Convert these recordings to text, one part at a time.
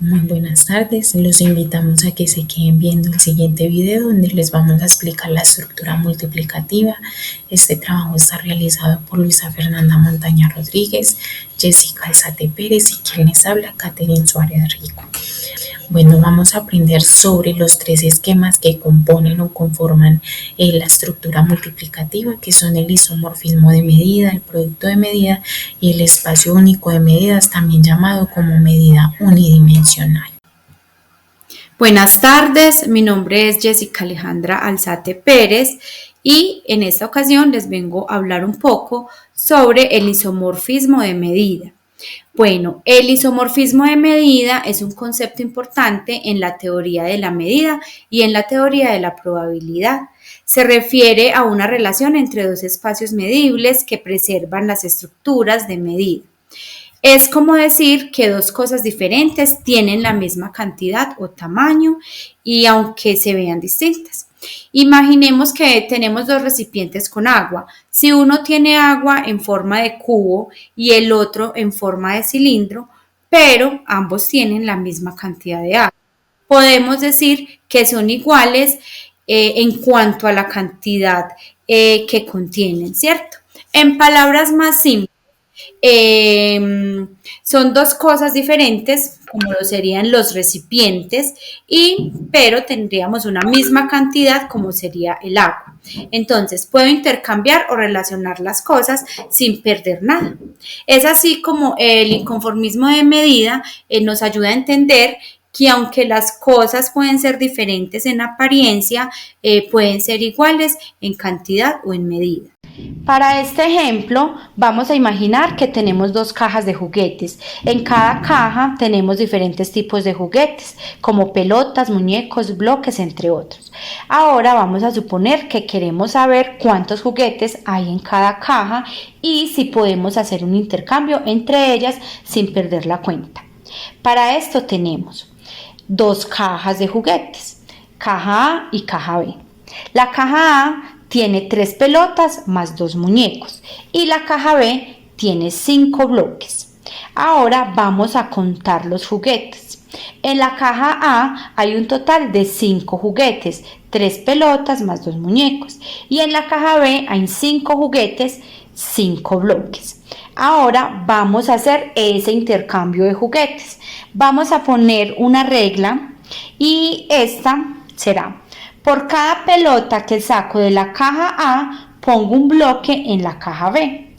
Muy buenas tardes, los invitamos a que se queden viendo el siguiente video donde les vamos a explicar la estructura multiplicativa. Este trabajo está realizado por Luisa Fernanda Montaña Rodríguez, Jessica Alzate Pérez y quien les habla, Catherine Suárez Rico. Bueno, vamos a aprender sobre los tres esquemas que componen o conforman la estructura multiplicativa, que son el isomorfismo de medida, el producto de medida y el espacio único de medidas, también llamado como medida unidimensional. Buenas tardes, mi nombre es Jessica Alejandra Alzate Pérez y en esta ocasión les vengo a hablar un poco sobre el isomorfismo de medida. Bueno, el isomorfismo de medida es un concepto importante en la teoría de la medida y en la teoría de la probabilidad. Se refiere a una relación entre dos espacios medibles que preservan las estructuras de medida. Es como decir que dos cosas diferentes tienen la misma cantidad o tamaño y aunque se vean distintas. Imaginemos que tenemos dos recipientes con agua. Si uno tiene agua en forma de cubo y el otro en forma de cilindro, pero ambos tienen la misma cantidad de agua, podemos decir que son iguales en cuanto a la cantidad que contienen, ¿cierto? En palabras más simples, son dos cosas diferentes, como lo serían los recipientes, pero tendríamos una misma cantidad como sería el agua. Entonces, puedo intercambiar o relacionar las cosas sin perder nada. Es así como el inconformismo de medida nos ayuda a entender que aunque las cosas pueden ser diferentes en apariencia, pueden ser iguales en cantidad o en medida. Para este ejemplo, vamos a imaginar que tenemos dos cajas de juguetes. En cada caja tenemos diferentes tipos de juguetes, como pelotas, muñecos, bloques, entre otros. Ahora vamos a suponer que queremos saber cuántos juguetes hay en cada caja y si podemos hacer un intercambio entre ellas sin perder la cuenta. Para esto tenemos dos cajas de juguetes, caja A y caja B. La caja A tiene 3 pelotas más 2 muñecos y la caja B tiene 5 bloques. Ahora vamos a contar los juguetes. En la caja A hay un total de 5 juguetes, 3 pelotas más 2 muñecos. Y en la caja B hay 5 juguetes, 5 bloques. Ahora vamos a hacer ese intercambio de juguetes. Vamos a poner una regla y esta será: por cada pelota que saco de la caja A, pongo un bloque en la caja B.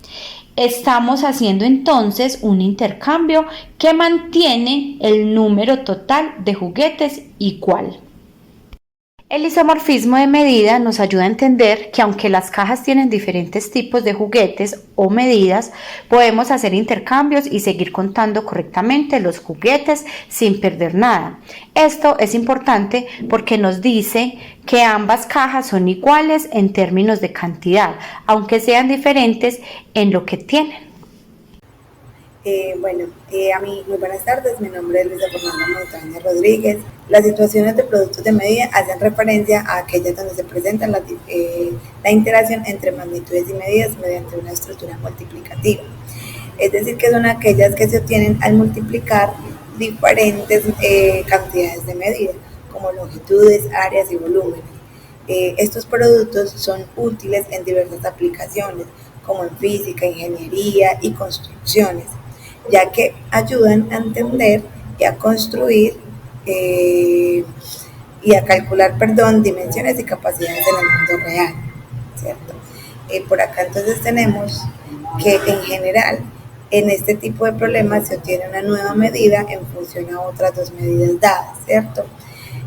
Estamos haciendo entonces un intercambio que mantiene el número total de juguetes igual. El isomorfismo de medida nos ayuda a entender que aunque las cajas tienen diferentes tipos de juguetes o medidas, podemos hacer intercambios y seguir contando correctamente los juguetes sin perder nada. Esto es importante porque nos dice que ambas cajas son iguales en términos de cantidad, aunque sean diferentes en lo que tienen. A mí, muy buenas tardes, mi nombre es Luisa Fernanda Montaña Rodríguez. Las situaciones de productos de medida hacen referencia a aquellas donde se presenta la interacción entre magnitudes y medidas mediante una estructura multiplicativa. Es decir, que son aquellas que se obtienen al multiplicar diferentes cantidades de medida, como longitudes, áreas y volúmenes. Estos productos son útiles en diversas aplicaciones, como en física, ingeniería y construcciones, ya que ayudan a entender y a construir y a calcular, dimensiones y capacidades en el mundo real, ¿cierto? Por acá entonces tenemos que en general en este tipo de problemas se obtiene una nueva medida en función a otras dos medidas dadas, ¿cierto?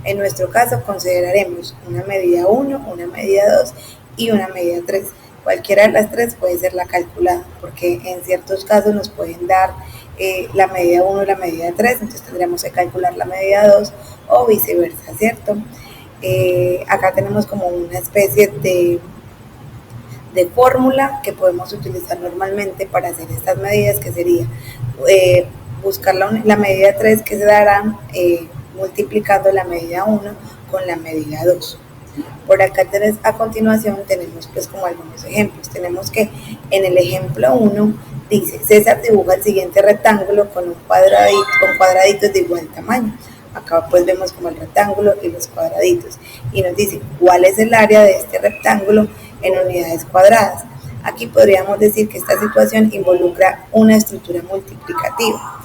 En nuestro caso consideraremos una medida 1, una medida 2 y una medida 3. Cualquiera de las tres puede ser la calculada, porque en ciertos casos nos pueden dar la medida 1 y la medida 3, entonces tendríamos que calcular la medida 2 o viceversa, ¿cierto? Acá tenemos como una especie de fórmula que podemos utilizar normalmente para hacer estas medidas, que sería buscar la medida 3 que se dará multiplicando la medida 1 con la medida 2. Por acá a continuación tenemos pues como algunos ejemplos. Tenemos que en el ejemplo 1 Dice, César dibuja el siguiente rectángulo con con cuadraditos de igual tamaño. Acá pues vemos como el rectángulo y los cuadraditos. Y nos dice cuál es el área de este rectángulo en unidades cuadradas. Aquí podríamos decir que esta situación involucra una estructura multiplicativa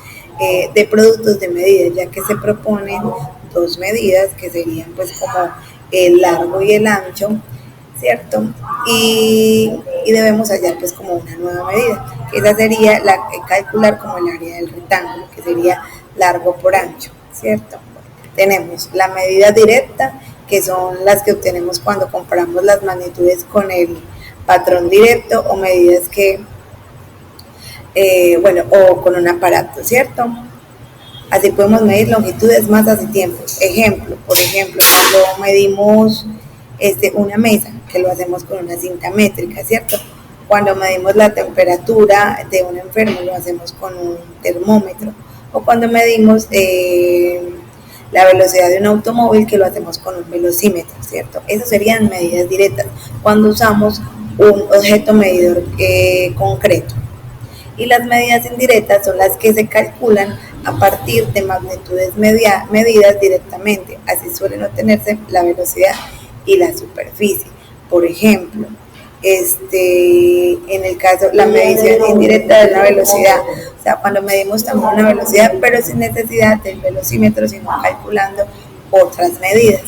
de productos de medidas, ya que se proponen dos medidas que serían pues como el largo y el ancho, ¿cierto? Y debemos hallar pues como una nueva medida, que esa sería la que calcular como el área del rectángulo, que sería largo por ancho, ¿cierto? Tenemos la medida directa, que son las que obtenemos cuando comparamos las magnitudes con el patrón directo o medidas que, o con un aparato, ¿cierto? Así podemos medir longitudes, masas y tiempos. Por ejemplo, cuando medimos una mesa, que lo hacemos con una cinta métrica, ¿cierto? Cuando medimos la temperatura de un enfermo, lo hacemos con un termómetro. O cuando medimos la velocidad de un automóvil, que lo hacemos con un velocímetro, ¿cierto? Esas serían medidas directas, cuando usamos un objeto medidor concreto. Y las medidas indirectas son las que se calculan a partir de magnitudes medidas directamente. Así suelen obtenerse la velocidad y la superficie. Por ejemplo, en el caso, la medición indirecta de la velocidad, o sea, cuando medimos también una velocidad, pero sin necesidad del velocímetro, sino calculando otras medidas.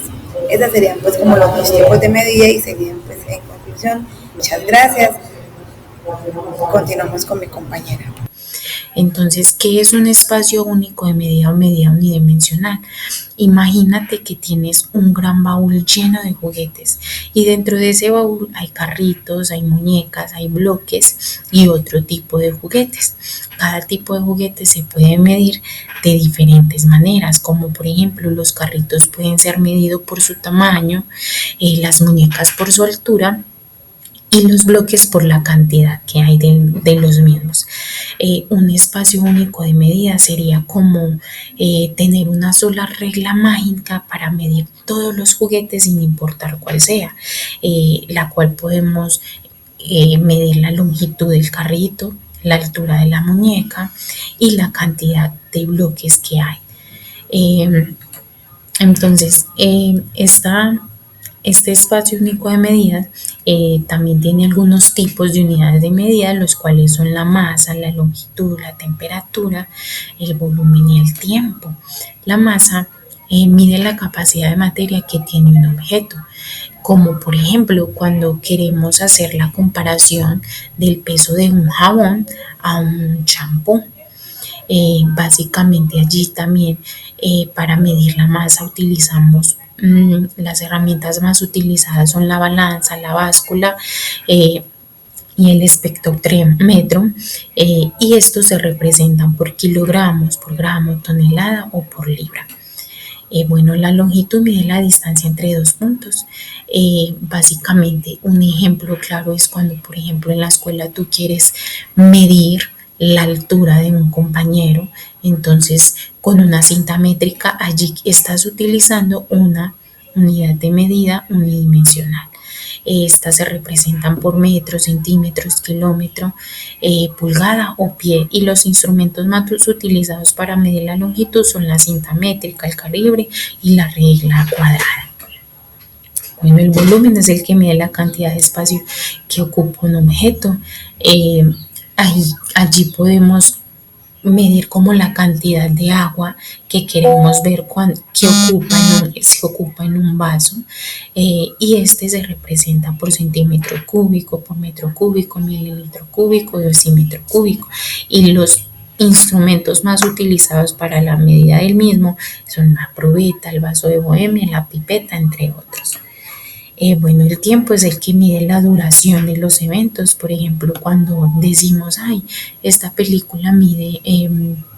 Esas serían pues como los dos tipos de medida y serían pues en conclusión. Muchas gracias. Continuamos con mi compañera. Entonces, ¿qué es un espacio único de medida o medida unidimensional? Imagínate que tienes un gran baúl lleno de juguetes y dentro de ese baúl hay carritos, hay muñecas, hay bloques y otro tipo de juguetes. Cada tipo de juguete se puede medir de diferentes maneras, como por ejemplo los carritos pueden ser medidos por su tamaño, las muñecas por su altura y los bloques por la cantidad que hay de los mismos. Un espacio único de medida sería como tener una sola regla mágica para medir todos los juguetes sin importar cuál sea, la cual podemos medir la longitud del carrito, la altura de la muñeca y la cantidad de bloques que hay. Entonces, este espacio único de medida también tiene algunos tipos de unidades de medida, los cuales son la masa, la longitud, la temperatura, el volumen y el tiempo. La masa mide la capacidad de materia que tiene un objeto, como por ejemplo cuando queremos hacer la comparación del peso de un jabón a un champú. Básicamente allí también para medir la masa utilizamos las herramientas más utilizadas son la balanza, la báscula y el espectrómetro y estos se representan por kilogramos, por gramo, tonelada o por libra. La longitud mide la distancia entre dos puntos. Básicamente un ejemplo claro es cuando por ejemplo en la escuela tú quieres medir la altura de un compañero, entonces con una cinta métrica allí estás utilizando una unidad de medida unidimensional. Estas se representan por metros, centímetros, kilómetro, pulgada o pie y los instrumentos más utilizados para medir la longitud son la cinta métrica, el calibre y la regla cuadrada. Bueno, el volumen es el que mide la cantidad de espacio que ocupa un objeto. Allí podemos medir como la cantidad de agua que queremos ver que se ocupa en un vaso y este se representa por centímetro cúbico, por metro cúbico, mililitro cúbico, decímetro cúbico y los instrumentos más utilizados para la medida del mismo son la probeta, el vaso de Bohemia, la pipeta, entre otros. El tiempo es el que mide la duración de los eventos. Por ejemplo, cuando decimos, esta película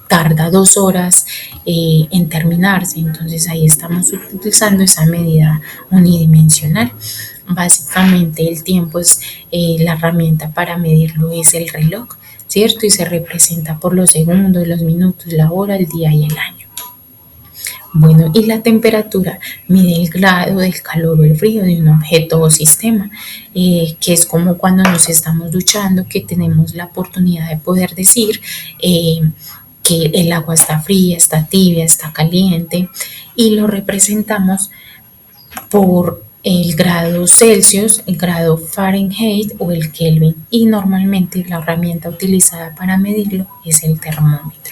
tarda 2 horas en terminarse, entonces ahí estamos utilizando esa medida unidimensional. Básicamente el tiempo es la herramienta para medirlo es el reloj, ¿cierto? Y se representa por los segundos, los minutos, la hora, el día y el año. Bueno, y la temperatura mide el grado del calor o el frío de un objeto o sistema, que es como cuando nos estamos duchando, que tenemos la oportunidad de poder decir que el agua está fría, está tibia, está caliente, y lo representamos por el grado Celsius, el grado Fahrenheit o el Kelvin, y normalmente la herramienta utilizada para medirlo es el termómetro.